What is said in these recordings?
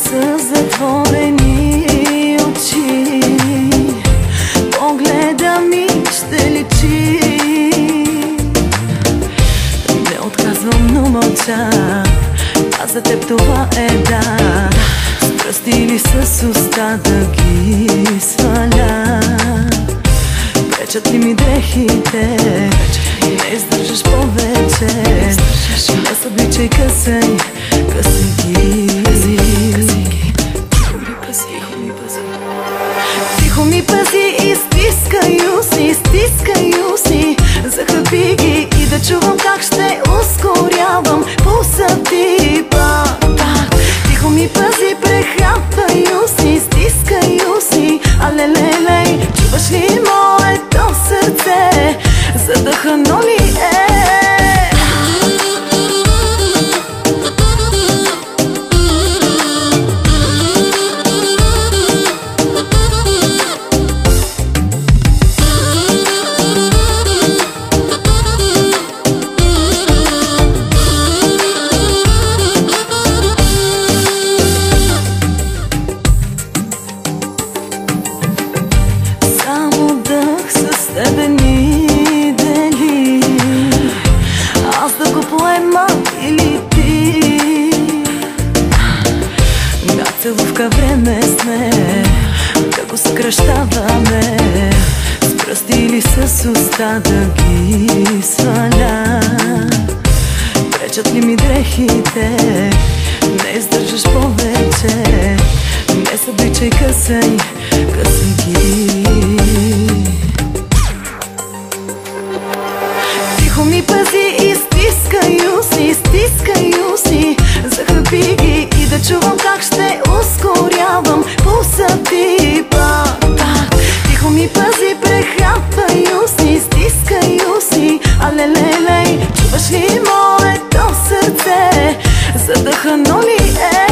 С затворени очи погледа ми ще личи. Не отказвам, но мълча, а за теб това е да. С пръсти или с уста да ги сваля. Пречат ли ми дрехите, не издържаш повече. Не събличай, късай, късай ги. Тихо ми пази и стискай устни, захъпи ги и да чувам как ще ускорявам пулса ти пак. Тихо ми пази, прехапвай устни, стискай устни, алелелей, чуваш ли моето сърце, задъхано ли е? Тебе ни дели, аз да го поема или ти. На целувка време сме, да го съкръщаваме. С пръсти или с уста да ги сваля. Пречат ли ми дрехите, не издържаш повече. Не събличай, късай, късай ги. Тихо ми пази и стискай устни, захъпи ги и да чувам как ще ускорявам пулса ти пак. Тихо ми пази, прехапвай устни, стискай устни, алелелей, чуваш ли моето сърце, задъхано ли е?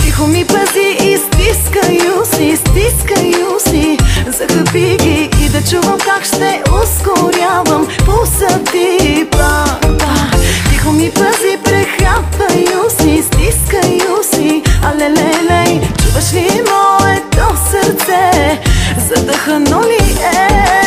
Тихо ми пази и стискай устни, захъпи ги и да чувам как ще ускорявам пулса ти пак. Тихо ми пази, прехапвай устни, стискай устни, алелелей, чуваш ли моето сърце, задъхано ли е?